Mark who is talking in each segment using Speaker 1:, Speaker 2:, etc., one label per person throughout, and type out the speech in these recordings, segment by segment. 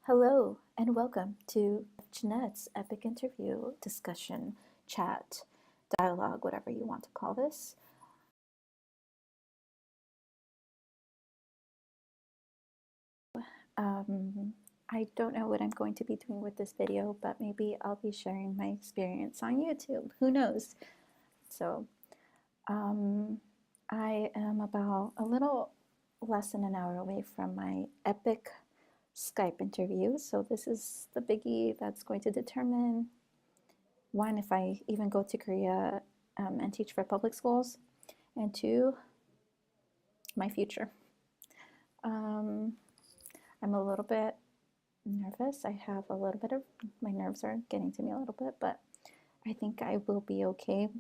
Speaker 1: Hello and welcome to Jeanette's EPIK interview discussion, chat, dialogue, whatever you want to call this. I don't know what I'm going to be doing with this video, but maybe I'll be sharing my experience on YouTube. Who knows? So, I am about a little less than an hour away from my EPIK Skype interview. So this is the biggie that's going to determine one, if I even go to Korea and teach for public schools, and two, my future. I'm a little bit nervous. I have a little bit of, my nerves are getting to me a little bit, but I think I will be okay.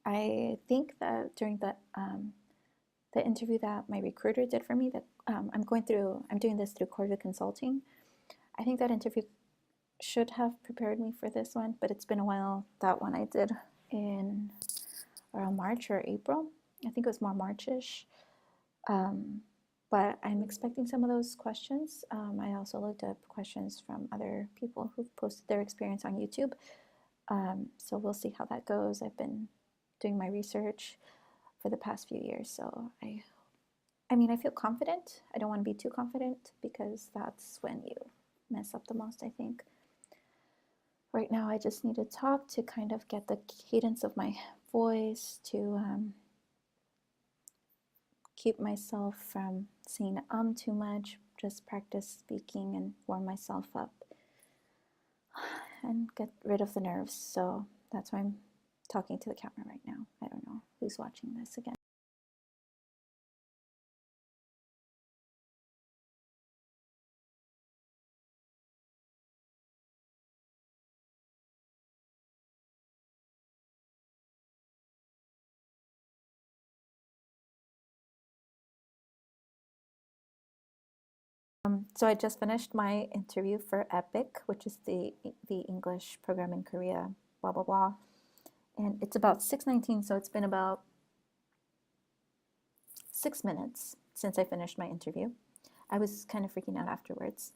Speaker 1: I think that during the interview that my recruiter did for me, that I'm doing this through Corvette Consulting. I think that interview should have prepared me for this one, but it's been a while. That one I did in around March or April. I think it was more Marchish. But I'm expecting some of those questions. I also looked up questions from other people who've posted their experience on YouTube. So we'll see how that goes. I've been doing my research for the past few years, so I feel confident. I don't want to be too confident because that's when you mess up the most, I think. Right now, I just need to talk to kind of get the cadence of my voice, to keep myself from saying too much, just practice speaking and warm myself up and get rid of the nerves. So that's why I'm talking to the camera right now. I don't know who's watching this again. So I just finished my interview for EPIK, which is the English program in Korea, blah, blah, blah. And it's about 6:19, so it's been about 6 minutes since I finished my interview. I was kind of freaking out afterwards,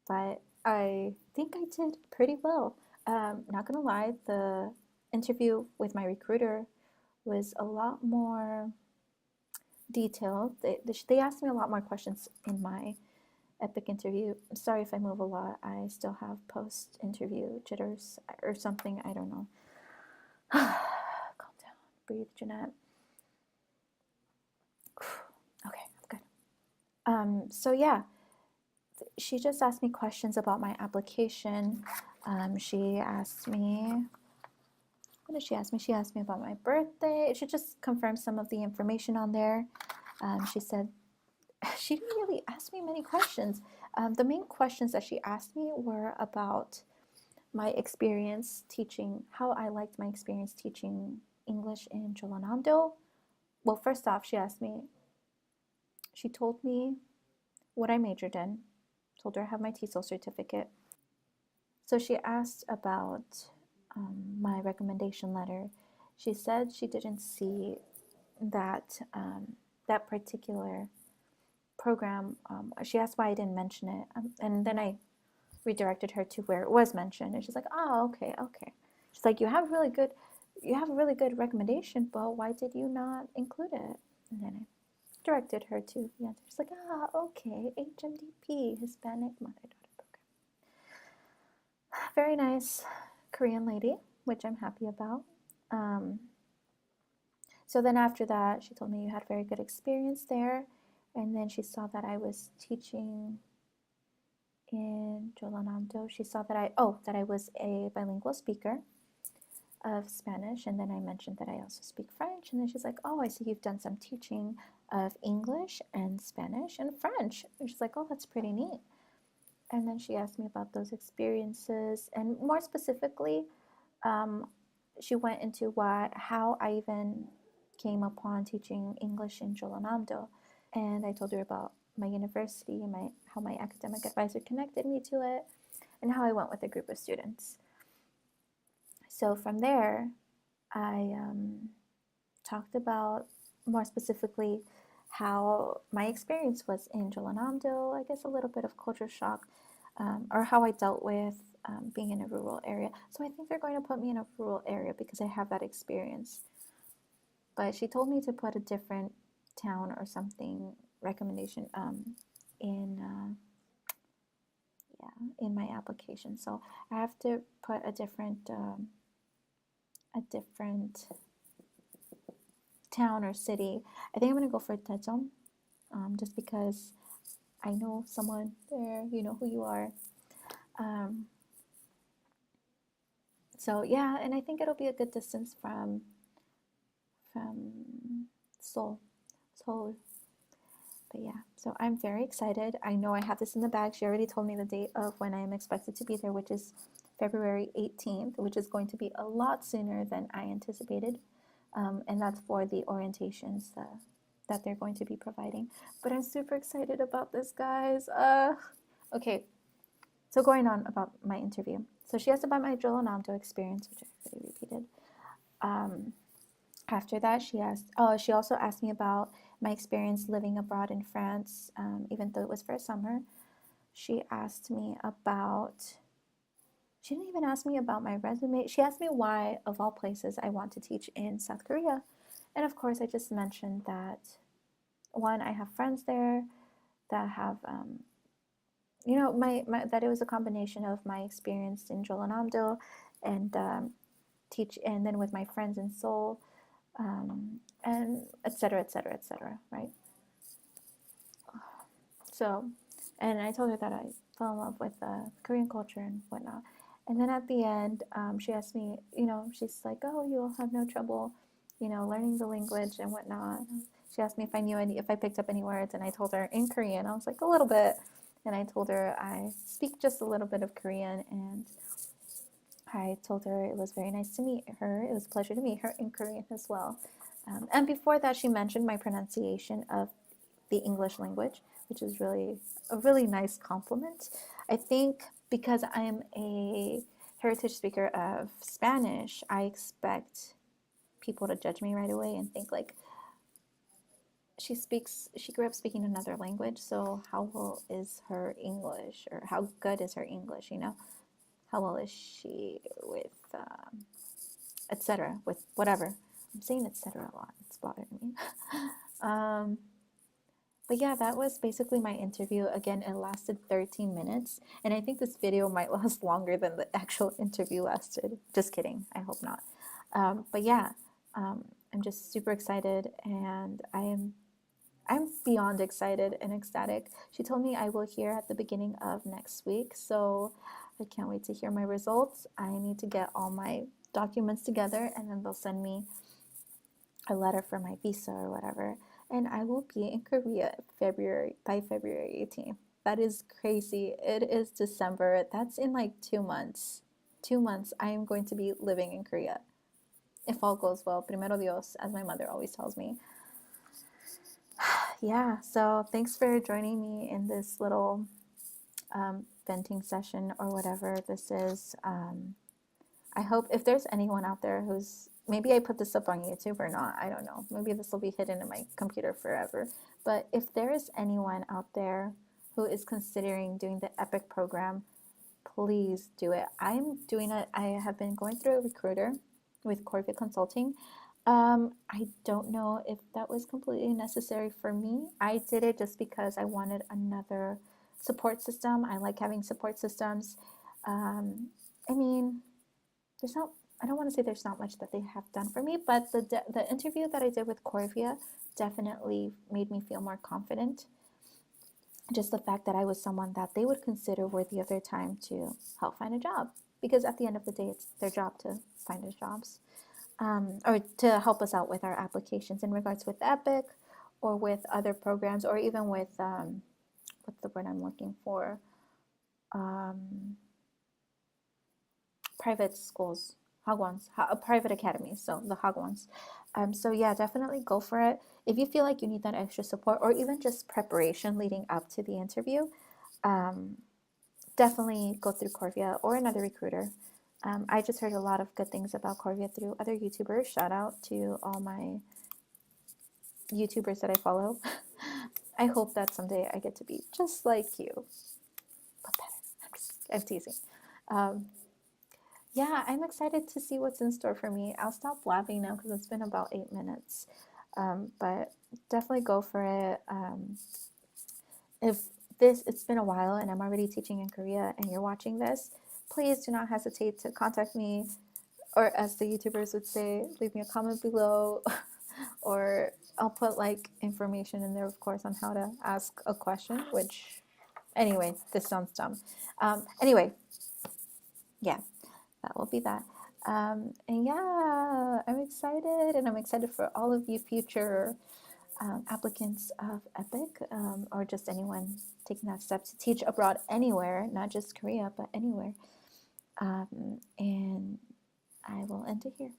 Speaker 1: but I think I did pretty well. Not gonna lie, the interview with my recruiter was a lot more detailed. They asked me a lot more questions in my EPIK interview. I'm sorry if I move a lot. I still have post-interview jitters or something. I don't know. Calm down. Breathe, Jeanette. Okay, I'm good. So yeah, she just asked me questions about my application. She asked me, what did she ask me? She asked me about my birthday. She just confirmed some of the information on there. She said, she didn't really ask me many questions. The main questions that she asked me were about my experience teaching, how I liked my experience teaching English in Jeollanam-do. Well, first off, she told me what I majored in, told her I have my TESOL certificate. So she asked about my recommendation letter. She said she didn't see that that particular program. She asked why I didn't mention it, and then I redirected her to where it was mentioned, and she's like, "Oh, okay." She's like, "You have a really good recommendation, but why did you not include it?" And then I directed her to the answer. She's like, okay, HMDP, Hispanic Mother-Daughter Program. Very nice Korean lady, which I'm happy about. So then after that, she told me you had very good experience there, and then she saw that I was teaching in Jeollanam-do. She saw that I was a bilingual speaker of Spanish, and then I mentioned that I also speak French, and then she's like, "Oh, I see you've done some teaching of English and Spanish and French." And she's like, "Oh, that's pretty neat." And then she asked me about those experiences, and more specifically, she went into how I even came upon teaching English in Jeollanam-do, and I told her about my university and how my academic advisor connected me to it, and how I went with a group of students. So from there, I talked about more specifically how my experience was in Jeollanam-do. I guess a little bit of culture shock. or how I dealt with being in a rural area. So I think they're going to put me in a rural area because I have that experience. But she told me to put a different town or something recommendation in in my application. So I have to put a different town or city. I think I'm gonna go for Daejeon, just because I know someone there. You know who you are. Um, so yeah, and I think it'll be a good distance from Seoul. Seoul. But yeah, so I'm very excited. I know I have this in the bag. She already told me the date of when I am expected to be there, which is February 18th, which is going to be a lot sooner than I anticipated. And that's for the orientations that they're going to be providing. But I'm super excited about this, guys. Okay, so going on about my interview. So she asked about my Jolanamdo experience, which I already repeated. After that, she also asked me about my experience living abroad in France, even though it was for summer. She asked me about, she didn't even ask me about my resume. She asked me why, of all places, I want to teach in South Korea. And of course, I just mentioned that, one, I have friends there that have, that it was a combination of my experience in Jeollanam-do and and then with my friends in Seoul, and et cetera, et cetera, et cetera, right? So, and I told her that I fell in love with Korean culture and whatnot. And then at the end, she asked me, she's like, oh, you'll have no trouble, learning the language and whatnot. She asked me if I picked up any words, and I told her in Korean. I was like, a little bit. And I told her I speak just a little bit of Korean, and I told her it was very nice to meet her. It was a pleasure to meet her in Korean as well. And before that, she mentioned my pronunciation of the English language, which is really a really nice compliment. I think because I am a heritage speaker of Spanish, I expect people to judge me right away and think like, she grew up speaking another language, so how well is her English, or how good is her English, how well is she with etc., with whatever. I'm saying etc. a lot, it's bothering me. But yeah, that was basically my interview. Again, it lasted 13 minutes, and I think this video might last longer than the actual interview lasted. Just kidding, I hope not. But yeah, I'm just super excited, and I'm beyond excited and ecstatic. She told me I will hear at the beginning of next week, so I can't wait to hear my results. I need to get all my documents together, and then they'll send me a letter for my visa or whatever, and I will be in Korea by February 18th. That is crazy. It is December. That's in like 2 months. 2 months I am going to be living in Korea. If all goes well, primero Dios, as my mother always tells me. Yeah, so thanks for joining me in this little venting session or whatever this is. I hope if there's anyone out there who's, maybe I put this up on YouTube or not, I don't know. Maybe this will be hidden in my computer forever. But if there is anyone out there who is considering doing the EPIK program, please do it. I'm doing it. I have been going through a recruiter with Corvette Consulting. I don't know if that was completely necessary for me. I did it just because I wanted another support system. I like having support systems. I mean, I don't want to say there's not much that they have done for me, but the interview that I did with Corvia definitely made me feel more confident. Just the fact that I was someone that they would consider worthy of their time to help find a job, because at the end of the day, it's their job to find us jobs, or to help us out with our applications in regards with EPIK or with other programs, or even with what's the word I'm looking for? Private schools, hagwons, private academies, so the hagwons. So yeah, definitely go for it. If you feel like you need that extra support, or even just preparation leading up to the interview, definitely go through Corvia or another recruiter. I just heard a lot of good things about Corvia through other YouTubers. Shout out to all my YouTubers that I follow. I hope that someday I get to be just like you, but better. I'm I'm teasing. Um, yeah, I'm excited to see what's in store for me. I'll stop blabbing now because it's been about 8 minutes. But definitely go for it. If it's been a while and I'm already teaching in Korea and you're watching this, please do not hesitate to contact me, or as the YouTubers would say, leave me a comment below, or I'll put like information in there, of course, on how to ask a question, which, anyway, this sounds dumb. Anyway, yeah, that will be that. And yeah, I'm excited, and I'm excited for all of you future applicants of EPIK, or just anyone taking that step to teach abroad anywhere, not just Korea, but anywhere. And I will end it here.